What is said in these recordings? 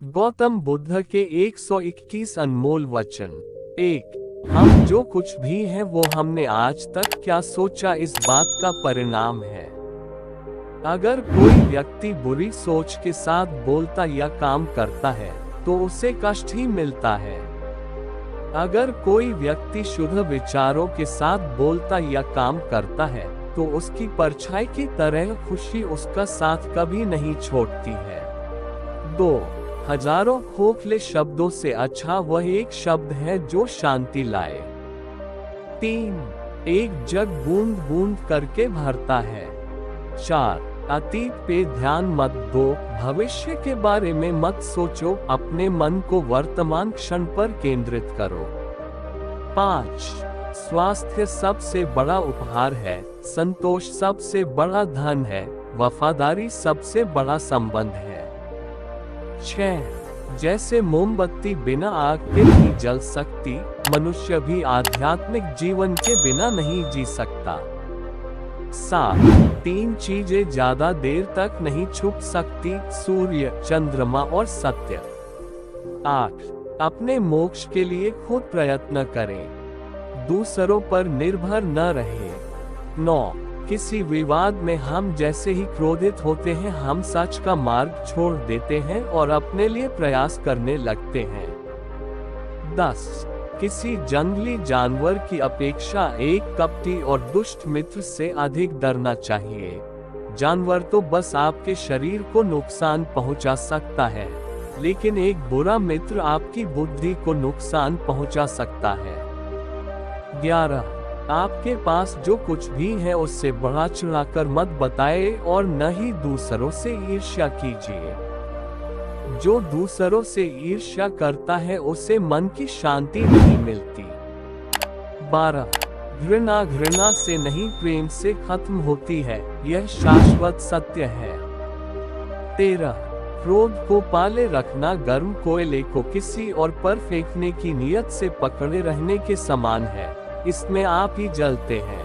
गौतम बुद्ध के 121 अनमोल वचन। 1। हम जो कुछ भी हैं वो हमने आज तक क्या सोचा इस बात का परिणाम है। अगर कोई व्यक्ति बुरी सोच के साथ बोलता या काम करता है तो उसे कष्ट ही मिलता है। अगर कोई व्यक्ति शुद्ध विचारों के साथ बोलता या काम करता है तो उसकी परछाई की तरह खुशी उसका साथ कभी नहीं छोड़ती है। 2। हजारों खोखले शब्दों से अच्छा वह एक शब्द है जो शांति लाए। 3। एक जग बूंद बूंद करके भरता है। 4। अतीत पे ध्यान मत दो, भविष्य के बारे में मत सोचो, अपने मन को वर्तमान क्षण पर केंद्रित करो। 5। स्वास्थ्य सबसे बड़ा उपहार है, संतोष सबसे बड़ा धन है, वफादारी सबसे बड़ा संबंध है। 6। जैसे मोमबत्ती बिना आग के नहीं जल सकती, मनुष्य भी आध्यात्मिक जीवन के बिना नहीं जी सकता। 7। 3 चीजें ज्यादा देर तक नहीं छुप सकती, सूर्य, चंद्रमा और सत्य। 8। अपने मोक्ष के लिए खुद प्रयत्न करें, दूसरों पर निर्भर न रहे। 9। किसी विवाद में हम जैसे ही क्रोधित होते हैं हम सच का मार्ग छोड़ देते हैं और अपने लिए प्रयास करने लगते हैं। 10। किसी जंगली जानवर की अपेक्षा एक कपटी और दुष्ट मित्र से अधिक डरना चाहिए। जानवर तो बस आपके शरीर को नुकसान पहुंचा सकता है, लेकिन एक बुरा मित्र आपकी बुद्धि को नुकसान पहुंचा सकता है। 11। आपके पास जो कुछ भी है उससे बढ़ा चढ़ाकर मत बताए और न ही दूसरों से ईर्ष्या कीजिए। जो दूसरों से ईर्ष्या करता है उसे मन की शांति नहीं मिलती। 12। घृणा घृणा से नहीं प्रेम से खत्म होती है, यह शाश्वत सत्य है। 13। क्रोध को पाले रखना गर्म कोयले को किसी और पर फेंकने की नियत से पकड़े रहने के समान है, इसमें आप ही जलते हैं।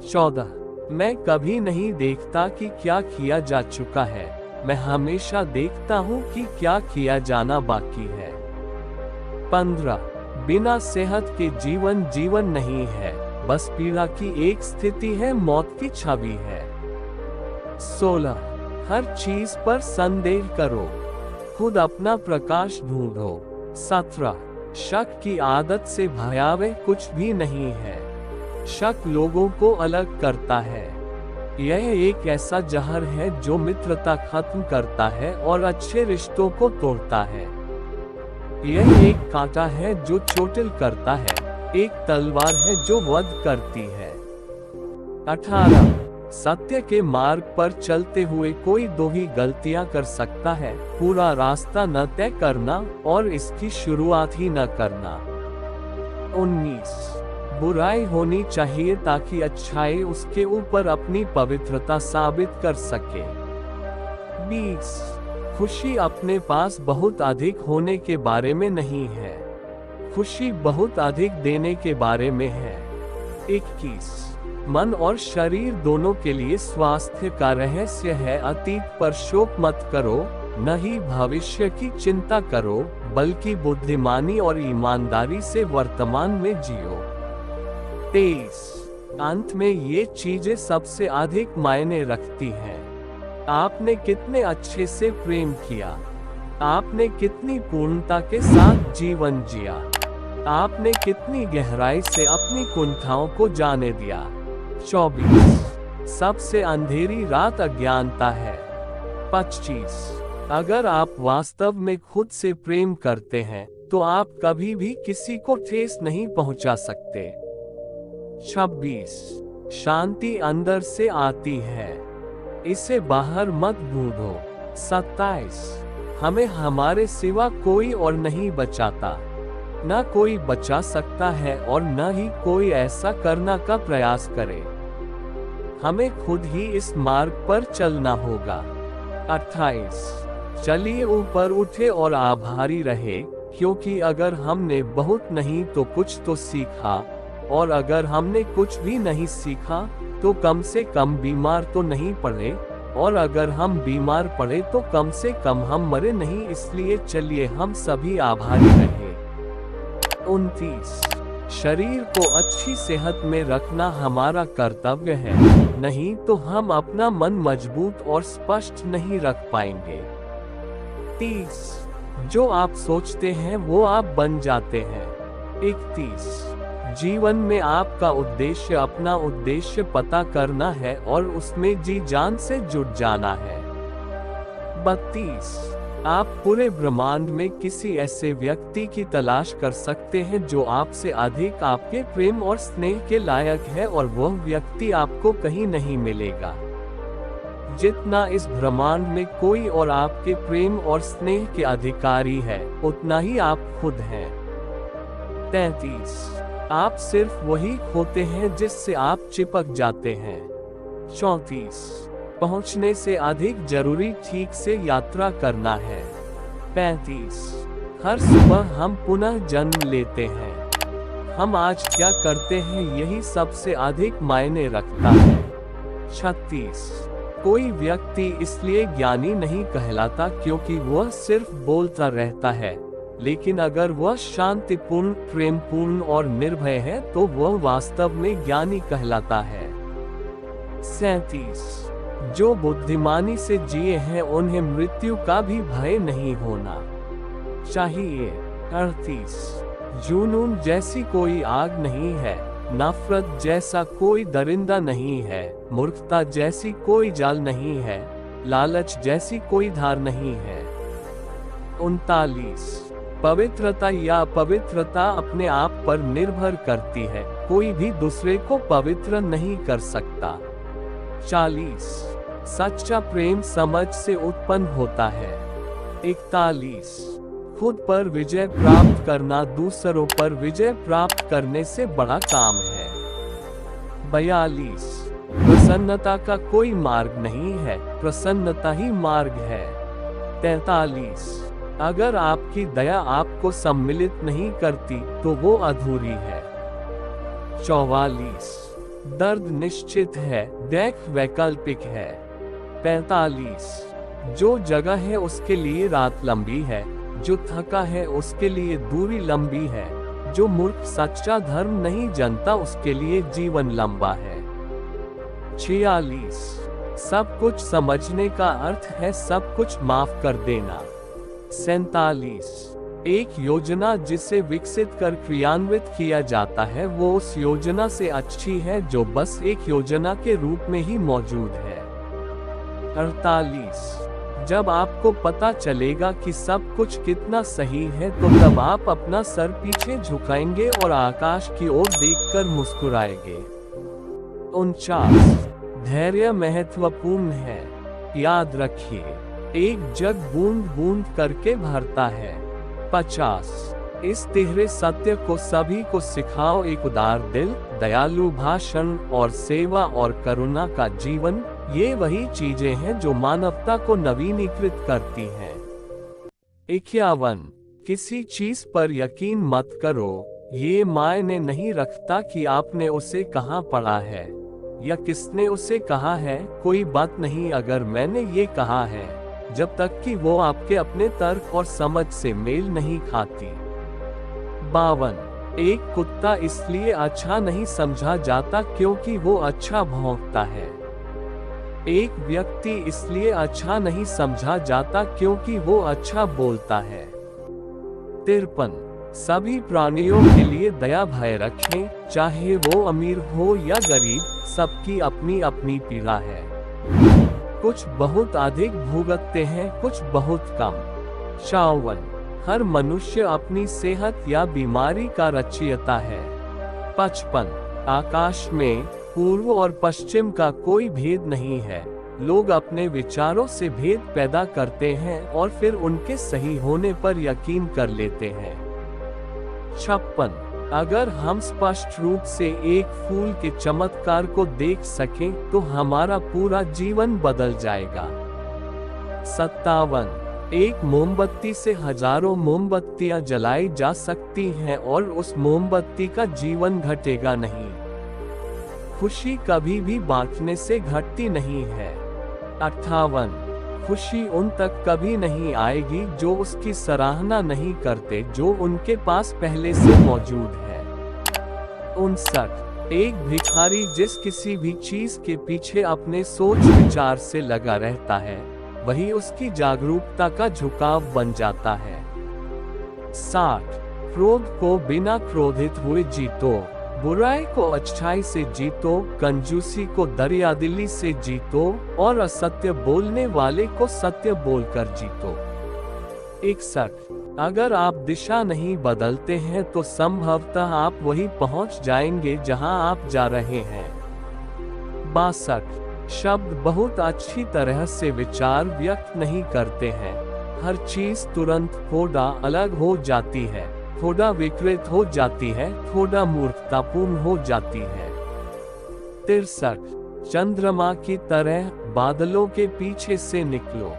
14। मैं कभी नहीं देखता कि क्या किया जा चुका है, मैं हमेशा देखता हूँ कि क्या किया जाना बाकी है। 15। बिना सेहत के जीवन जीवन नहीं है, बस पीड़ा की एक स्थिति है, मौत की छवि है। 16। हर चीज पर संदेह करो, खुद अपना प्रकाश ढूंढो। 17। शक की आदत से भयावह कुछ भी नहीं है, शक लोगों को अलग करता है। यह एक ऐसा जहर है जो मित्रता खत्म करता है और अच्छे रिश्तों को तोड़ता है। यह एक कांटा है जो चोटिल करता है, एक तलवार है जो वध करती है। 18। सत्य के मार्ग पर चलते हुए कोई दो ही गलतियां कर सकता है, पूरा रास्ता न तय करना और इसकी शुरुआत ही न करना। 19। बुराई होनी चाहिए ताकि अच्छाई उसके ऊपर अपनी पवित्रता साबित कर सके। 20। खुशी अपने पास बहुत अधिक होने के बारे में नहीं है, खुशी बहुत अधिक देने के बारे में है। 21। मन और शरीर दोनों के लिए स्वास्थ्य का रहस्य है, अतीत पर शोक मत करो, न ही भविष्य की चिंता करो, बल्कि बुद्धिमानी और ईमानदारी से वर्तमान में जियो। 23। अंत में ये चीजें सबसे अधिक मायने रखती हैं। आपने कितने अच्छे से प्रेम किया, आपने कितनी पूर्णता के साथ जीवन जिया, आपने कितनी गहराई से अपनी कुंठाओं को जाने दिया। 24। सबसे अंधेरी रात अज्ञानता है। 25। अगर आप वास्तव में खुद से प्रेम करते हैं तो आप कभी भी किसी को ठेस नहीं पहुंचा सकते। 26। शांति अंदर से आती है, इसे बाहर मत ढूंढो। 27। हमें हमारे सिवा कोई और नहीं बचाता, न कोई बचा सकता है और न ही कोई ऐसा करना का प्रयास करे, हमें खुद ही इस मार्ग पर चलना होगा। 28। चलिए ऊपर उठे और आभारी रहे, क्योंकि अगर हमने बहुत नहीं तो कुछ तो सीखा, और अगर हमने कुछ भी नहीं सीखा तो कम से कम बीमार तो नहीं पड़े, और अगर हम बीमार पड़े तो कम से कम हम मरे नहीं, इसलिए चलिए हम सभी आभारी रहें। 29 शरीर को अच्छी सेहत में रखना हमारा कर्तव्य है, नहीं तो हम अपना मन मजबूत और स्पष्ट नहीं रख पाएंगे। 30 जो आप सोचते हैं वो आप बन जाते हैं। 31 जीवन में आपका उद्देश्य अपना उद्देश्य पता करना है और उसमें जी जान से जुट जाना है। 32 आप पूरे ब्रह्मांड में किसी ऐसे व्यक्ति की तलाश कर सकते हैं जो आपसे अधिक आपके प्रेम और स्नेह के लायक है, और वह व्यक्ति आपको कहीं नहीं मिलेगा। जितना इस ब्रह्मांड में कोई और आपके प्रेम और स्नेह के अधिकारी है, उतना ही आप खुद हैं। 33 आप सिर्फ वही होते हैं जिससे आप चिपक जाते हैं। 34 पहुंचने से अधिक जरूरी ठीक से यात्रा करना है। 35 हर सुबह हम पुनः जन्म लेते हैं। हम आज क्या करते हैं यही सबसे अधिक मायने रखता है। 36 कोई व्यक्ति इसलिए ज्ञानी नहीं कहलाता क्योंकि वह सिर्फ बोलता रहता है, लेकिन अगर वह शांतिपूर्ण, प्रेमपूर्ण और निर्भय है तो वह वास्तव में ज्ञानी कहलाता है। 37 जो बुद्धिमानी से जिए हैं उन्हें मृत्यु का भी भय नहीं होना चाहिए। 38 जुनून जैसी कोई आग नहीं है, नफरत जैसा कोई दरिंदा नहीं है, मूर्खता जैसी कोई जाल नहीं है, लालच जैसी कोई धार नहीं है। 39 पवित्रता या अपवित्रता अपने आप पर निर्भर करती है, कोई भी दूसरे को पवित्र नहीं कर सकता। 40 सच्चा प्रेम समझ से उत्पन्न होता है। 41 खुद पर विजय प्राप्त करना दूसरों पर विजय प्राप्त करने से बड़ा काम है। 42 प्रसन्नता का कोई मार्ग नहीं है, प्रसन्नता ही मार्ग है। 43 अगर आपकी दया आपको सम्मिलित नहीं करती तो वो अधूरी है। 44 दर्द निश्चित है, देख वैकल्पिक है। 45 जो जगह है उसके लिए रात लंबी है, जो थका है उसके लिए दूरी लंबी है, जो मूर्ख सच्चा धर्म नहीं जानता उसके लिए जीवन लंबा है। 46 सब कुछ समझने का अर्थ है सब कुछ माफ कर देना। 47 एक योजना जिसे विकसित कर क्रियान्वित किया जाता है वो उस योजना से अच्छी है जो बस एक योजना के रूप में ही मौजूद है। 48 जब आपको पता चलेगा कि सब कुछ कितना सही है तो तब आप अपना सर पीछे झुकाएंगे और आकाश की ओर देखकर मुस्कुराएंगे। 49 धैर्य महत्वपूर्ण है, याद रखिए एक जग बूंद बूंद करके भरता है। 50 इस तिहरे सत्य को सभी को सिखाओ, एक उदार दिल, दयालु भाषण और सेवा और करुणा का जीवन, ये वही चीजें हैं जो मानवता को नवीनीकृत करती हैं। 51 किसी चीज पर यकीन मत करो, ये मायने नहीं रखता कि आपने उसे कहाँ पढ़ा है या किसने उसे कहा है, कोई बात नहीं अगर मैंने ये कहा है, जब तक कि वो आपके अपने तर्क और समझ से मेल नहीं खाती। 52 एक कुत्ता इसलिए अच्छा नहीं समझा जाता क्योंकि वो अच्छा भौंकता है। एक व्यक्ति इसलिए अच्छा नहीं समझा जाता क्योंकि वो अच्छा बोलता है। 53 सभी प्राणियों के लिए दया भय रखें, चाहे वो अमीर हो या गरीब, सबकी अपनी अपनी पीड़ा है। कुछ बहुत अधिक भुगतते हैं, कुछ बहुत कम। 54 हर मनुष्य अपनी सेहत या बीमारी का रचयिता है। 55 आकाश में पूर्व और पश्चिम का कोई भेद नहीं है, लोग अपने विचारों से भेद पैदा करते हैं और फिर उनके सही होने पर यकीन कर लेते हैं। 56 अगर हम स्पष्ट रूप से एक फूल के चमत्कार को देख सकें तो हमारा पूरा जीवन बदल जाएगा। 57 एक मोमबत्ती से हजारों मोमबत्तियां जलाई जा सकती हैं और उस मोमबत्ती का जीवन घटेगा नहीं। खुशी कभी भी बांटने से घटती नहीं है। 58 खुशी उन तक कभी नहीं आएगी जो उसकी सराहना नहीं करते जो उनके पास पहले से मौजूद है। 59 एक भिखारी जिस किसी भी चीज के पीछे अपने सोच विचार से लगा रहता है वही उसकी जागरूकता का झुकाव बन जाता है। 60 क्रोध को बिना क्रोधित हुए जीतो, बुराई को अच्छाई से जीतो, कंजूसी को दरियादिली से जीतो और असत्य बोलने वाले को सत्य बोलकर जीतो। 61 अगर आप दिशा नहीं बदलते हैं तो संभवतः आप वहीं पहुंच जाएंगे जहां आप जा रहे हैं। 62 शब्द बहुत अच्छी तरह से विचार व्यक्त नहीं करते हैं। हर चीज तुरंत थोड़ा अलग हो जाती है, थोड़ा विकृत हो जाती है, थोड़ा मूर्खतापूर्ण हो जाती है। 63 चंद्रमा की तरह बादलों के पीछे से निकलो,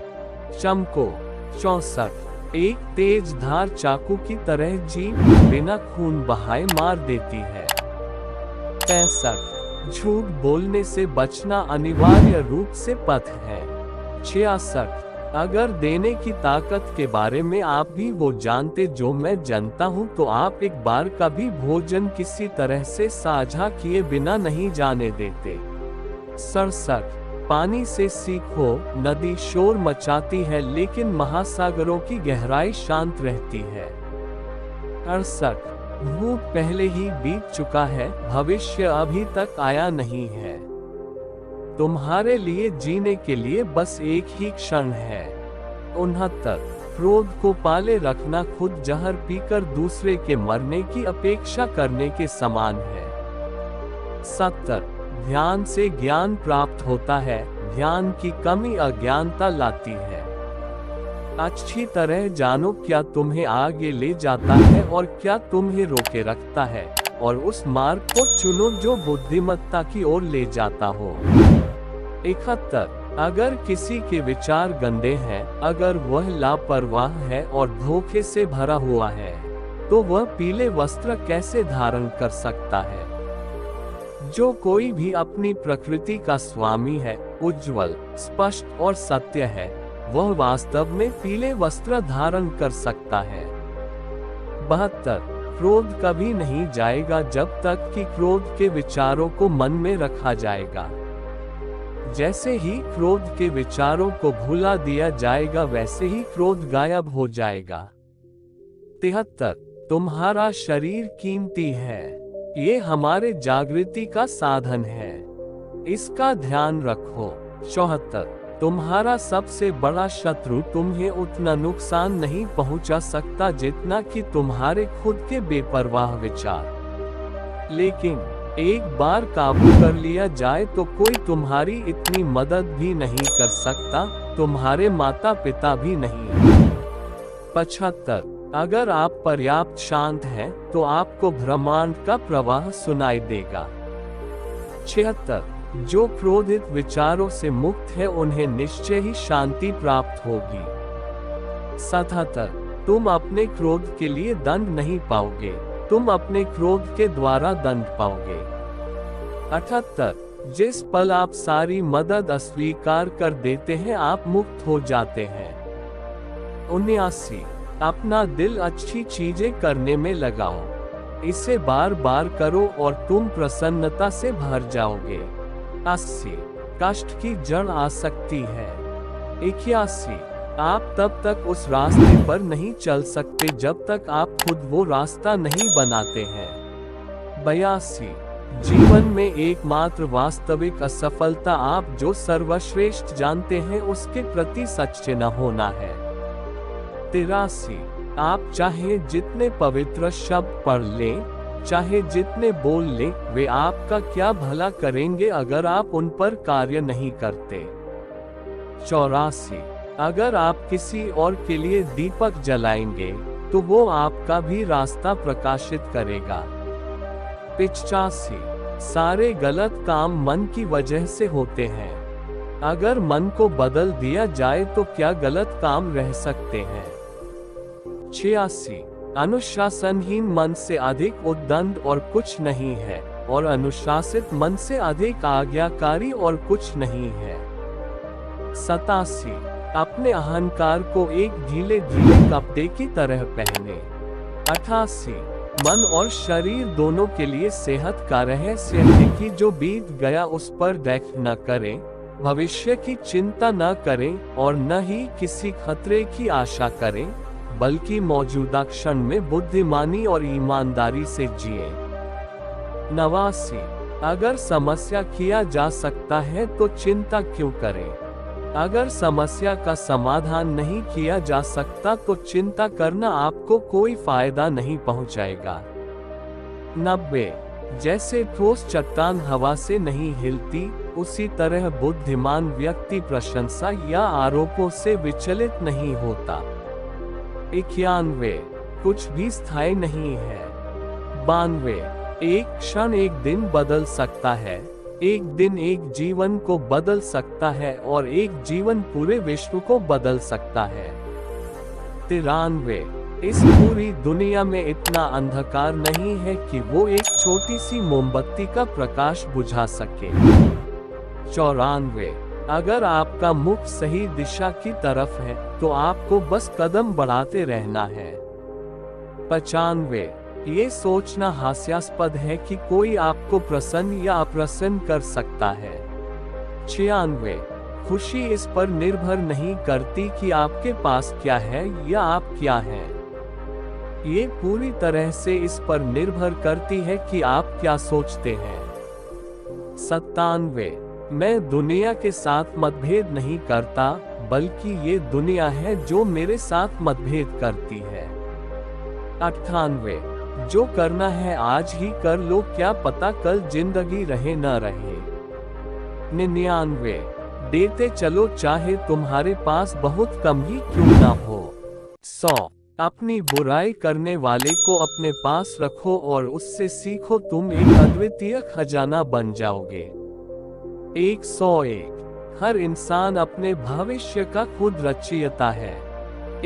चमको। 64 एक तेज धार चाकू की तरह जीभ बिना खून बहाए मार देती है। 65 झूठ बोलने से बचना अनिवार्य रूप से पथ है। 66 अगर देने की ताकत के बारे में आप भी वो जानते जो मैं जानता हूँ तो आप एक बार का भी भोजन किसी तरह से साझा किए बिना नहीं जाने देते। 67 पानी से सीखो, नदी शोर मचाती है लेकिन महासागरों की गहराई शांत रहती है। 68 भूत पहले ही बीत चुका है, भविष्य अभी तक आया नहीं है। तुम्हारे लिए जीने के लिए बस एक ही क्षण है। 69 क्रोध को पाले रखना खुद जहर पीकर दूसरे के मरने की अपेक्षा करने के समान है। 70 ध्यान से ज्ञान प्राप्त होता है, ध्यान की कमी अज्ञानता लाती है। अच्छी तरह जानो क्या तुम्हें आगे ले जाता है और क्या तुम्हें रोके रखता है, और उस मार्ग को चुनो जो बुद्धिमत्ता की ओर ले जाता हो। 71 अगर किसी के विचार गंदे हैं, अगर वह लापरवाह है और धोखे से भरा हुआ है, तो वह पीले वस्त्र कैसे धारण कर सकता है। जो कोई भी अपनी प्रकृति का स्वामी है, उज्ज्वल, स्पष्ट और सत्य है, वह वास्तव में पीले वस्त्र धारण कर सकता है। 72 क्रोध कभी नहीं जाएगा जब तक कि क्रोध के विचारों को मन में रखा जाएगा। जैसे ही क्रोध के विचारों को भुला दिया जाएगा वैसे ही क्रोध गायब हो जाएगा। 73 तुम्हारा शरीर कीमती है, ये हमारे जागृति का साधन है, इसका ध्यान रखो। 74 तुम्हारा सबसे बड़ा शत्रु तुम्हें उतना नुकसान नहीं पहुंचा सकता जितना कि तुम्हारे खुद के बेपरवाह विचार। लेकिन एक बार काबू कर लिया जाए तो कोई तुम्हारी इतनी मदद भी नहीं कर सकता, तुम्हारे माता पिता भी नहीं। 75 अगर आप पर्याप्त शांत हैं तो आपको ब्रह्मांड का प्रवाह सुनाई देगा। 76 जो क्रोधित विचारों से मुक्त है उन्हें निश्चय ही शांति प्राप्त होगी। 77 तुम अपने क्रोध के लिए दंड नहीं पाओगे, तुम अपने क्रोध के द्वारा दंड पाओगे। 78 जिस पल आप सारी मदद अस्वीकार कर देते हैं आप मुक्त हो जाते हैं। 79 अपना दिल अच्छी चीजें करने में लगाओ, इसे बार बार करो और तुम प्रसन्नता से भर जाओगे। 80 कष्ट की जड़ आसक्ति है। 81 आप तब तक उस रास्ते पर नहीं चल सकते जब तक आप खुद वो रास्ता नहीं बनाते हैं। 82 जीवन में एकमात्र वास्तविक असफलता आप जो सर्वश्रेष्ठ जानते हैं उसके प्रति सच्चे न होना है। 83 आप चाहे जितने पवित्र शब्द पढ़ लें, चाहे जितने बोल लें, वे आपका क्या भला करेंगे अगर आप उन पर कार्य नहीं करते। 84 अगर आप किसी और के लिए दीपक जलाएंगे तो वो आपका भी रास्ता प्रकाशित करेगा। 85 सारे गलत काम मन की वजह से होते हैं, अगर मन को बदल दिया जाए तो क्या गलत काम रह सकते हैं। 86 अनुशासनहीन मन से अधिक उद्दंड और कुछ नहीं है, और अनुशासित मन से अधिक आज्ञाकारी और कुछ नहीं है। 87 अपने अहंकार को एक ढीले ढीले कपड़े की तरह पहने। 88 मन और शरीर दोनों के लिए सेहत का रहस्य है कि जो बीत गया उस पर देख न करें, भविष्य की चिंता न करें और न ही किसी खतरे की आशा करें, बल्कि मौजूदा क्षण में बुद्धिमानी और ईमानदारी से जिए। 89 अगर समस्या किया जा सकता है तो चिंता क्यों करें? अगर समस्या का समाधान नहीं किया जा सकता तो चिंता करना आपको कोई फायदा नहीं पहुंचाएगा। 90 जैसे ठोस चट्टान हवा से नहीं हिलती, उसी तरह बुद्धिमान व्यक्ति प्रशंसा या आरोपों से विचलित नहीं होता। 91 कुछ भी स्थायी नहीं है। 92 एक क्षण एक दिन बदल सकता है, एक दिन एक जीवन को बदल सकता है और एक जीवन पूरे विश्व को बदल सकता है। 93 इस पूरी दुनिया में इतना अंधकार नहीं है कि वो एक छोटी सी मोमबत्ती का प्रकाश बुझा सके। 94 अगर आपका मुख सही दिशा की तरफ है तो आपको बस कदम बढ़ाते रहना है। 95 ये सोचना हास्यास्पद है कि कोई आपको प्रसन्न या अप्रसन्न कर सकता है। 96 खुशी इस पर निर्भर नहीं करती कि आपके पास क्या है या आप क्या हैं। ये पूरी तरह से इस पर निर्भर करती है कि आप क्या सोचते हैं। 97 मैं दुनिया के साथ मतभेद नहीं करता, बल्कि ये दुनिया है जो मेरे साथ मतभेद करती है। 98 जो करना है आज ही कर लो, क्या पता कल जिंदगी रहे न रहे। 99 देते चलो चाहे तुम्हारे पास बहुत कम ही क्यों ना हो। 100 अपनी बुराई करने वाले को अपने पास रखो और उससे सीखो, तुम एक अद्वितीय खजाना बन जाओगे। 101 हर इंसान अपने भविष्य का खुद रचयिता है।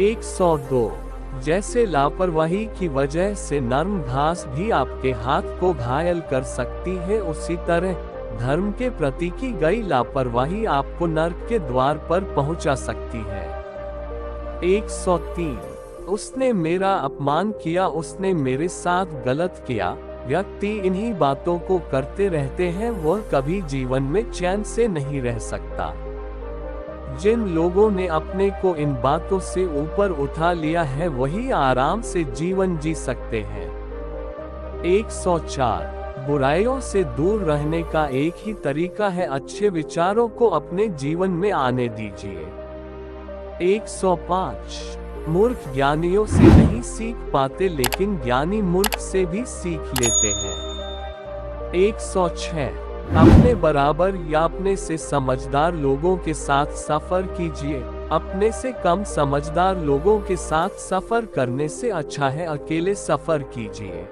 102 जैसे लापरवाही की वजह से नरम घास भी आपके हाथ को घायल कर सकती है, उसी तरह धर्म के प्रति की गई लापरवाही आपको नर्क के द्वार पर पहुंचा सकती है। 103 उसने मेरा अपमान किया, उसने मेरे साथ गलत किया। व्यक्ति इन्हीं बातों को करते रहते हैं, वह कभी जीवन में चैन से नहीं रह सकता। जिन लोगों ने अपने को इन बातों से ऊपर उठा लिया है वही आराम से जीवन जी सकते हैं। 104 बुराइयों से दूर रहने का एक ही तरीका है, अच्छे विचारों को अपने जीवन में आने दीजिए। 105 मूर्ख ज्ञानियों से नहीं सीख पाते, लेकिन ज्ञानी मूर्ख से भी सीख लेते हैं। 106 अपने बराबर या अपने से समझदार लोगों के साथ सफर कीजिए, अपने से कम समझदार लोगों के साथ सफर करने से अच्छा है अकेले सफर कीजिए।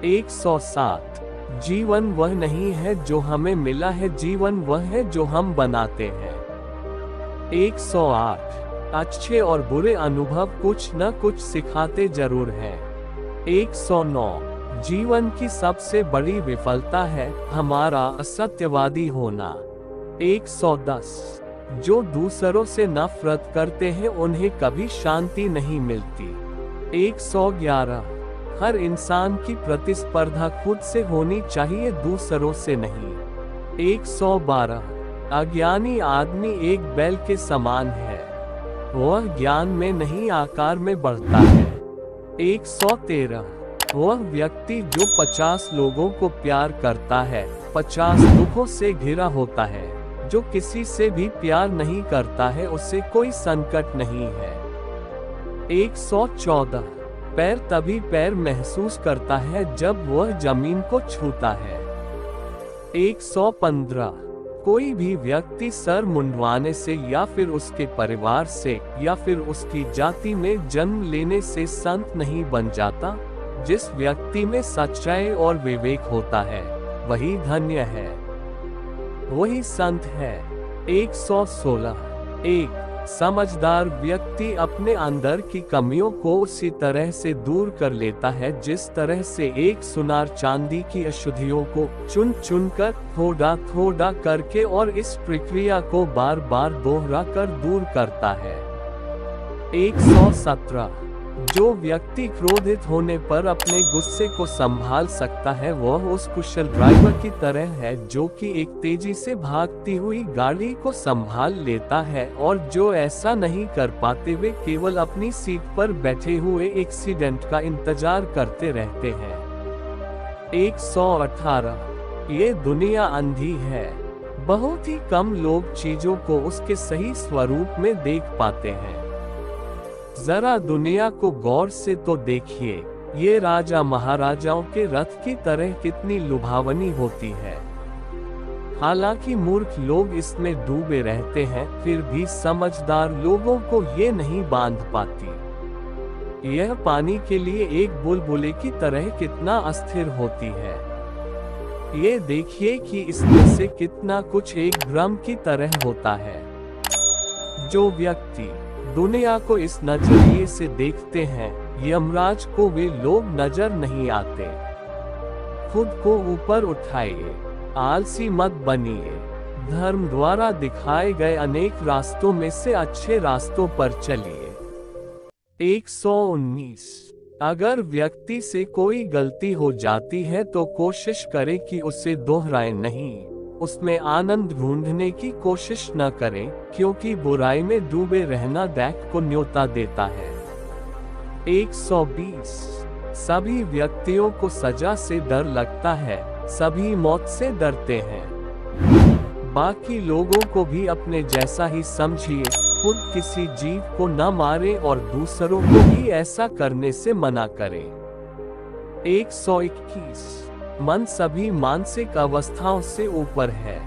107 जीवन वह नहीं है जो हमें मिला है, जीवन वह है जो हम बनाते हैं। 108 अच्छे और बुरे अनुभव कुछ न कुछ सिखाते जरूर हैं। 109 जीवन की सबसे बड़ी विफलता है हमारा असत्यवादी होना। 110 जो दूसरों से नफरत करते हैं उन्हें कभी शांति नहीं मिलती। 111 हर इंसान की प्रतिस्पर्धा खुद से होनी चाहिए, दूसरों से नहीं। 112 अज्ञानी आदमी एक बैल के समान है, वह ज्ञान में नहीं आकार में बढ़ता है। 113 वह व्यक्ति जो 50 लोगों को प्यार करता है 50 दुखों से घिरा होता है, जो किसी से भी प्यार नहीं करता है उसे कोई संकट नहीं है। 114 पैर तभी पैर महसूस करता है जब वह जमीन को छूता है। 115 कोई भी व्यक्ति सर मुंडवाने से या फिर उसके परिवार से या फिर उसकी जाति में जन्म लेने से संत नहीं बन जाता। जिस व्यक्ति में सच्चाई और विवेक होता है वही धन्य है, वही संत है। 116 एक समझदार व्यक्ति अपने अंदर की कमियों को उसी तरह से दूर कर लेता है जिस तरह से एक सुनार चांदी की अशुद्धियों को चुन चुन कर थोड़ा थोड़ा करके और इस प्रक्रिया को बार बार दोहरा कर दूर करता है। 117। जो व्यक्ति क्रोधित होने पर अपने गुस्से को संभाल सकता है वह उस कुशल ड्राइवर की तरह है जो कि एक तेजी से भागती हुई गाड़ी को संभाल लेता है और जो ऐसा नहीं कर पाते वे केवल अपनी सीट पर बैठे हुए एक्सीडेंट का इंतजार करते रहते हैं। 118। ये दुनिया अंधी है। बहुत ही कम लोग चीजों को उसके सही स्वरूप में देख पाते हैं। जरा दुनिया को गौर से तो देखिए, ये राजा महाराजाओं के रथ की तरह कितनी लुभावनी होती है। हालांकि मूर्ख लोग इसमें डूबे रहते हैं, फिर भी समझदार लोगों को ये नहीं बांध पाती। यह पानी के लिए एक बुलबुले की तरह कितना अस्थिर होती है। ये देखिए कि इसमें से कितना कुछ एक भ्रम की तरह होता है। जो व्यक्ति दुनिया को इस नजरिए से देखते हैं, यमराज को वे लोग नजर नहीं आते। खुद को ऊपर उठाइए, आलसी मत बनिए। धर्म द्वारा दिखाए गए अनेक रास्तों में से अच्छे रास्तों पर चलिए। 119। अगर व्यक्ति से कोई गलती हो जाती है तो कोशिश करे कि उसे दोहराए नहीं, उसमें आनंद ढूंढने की कोशिश न करें, क्योंकि बुराई में डूबे रहना दैक को न्योता देता है। 120। सभी व्यक्तियों को सजा से डर लगता है, सभी मौत से डरते हैं। बाकी लोगों को भी अपने जैसा ही समझिए, खुद किसी जीव को न मारें और दूसरों को भी ऐसा करने से मना करें। 121। मन सभी मानसिक अवस्थाओं से ऊपर है।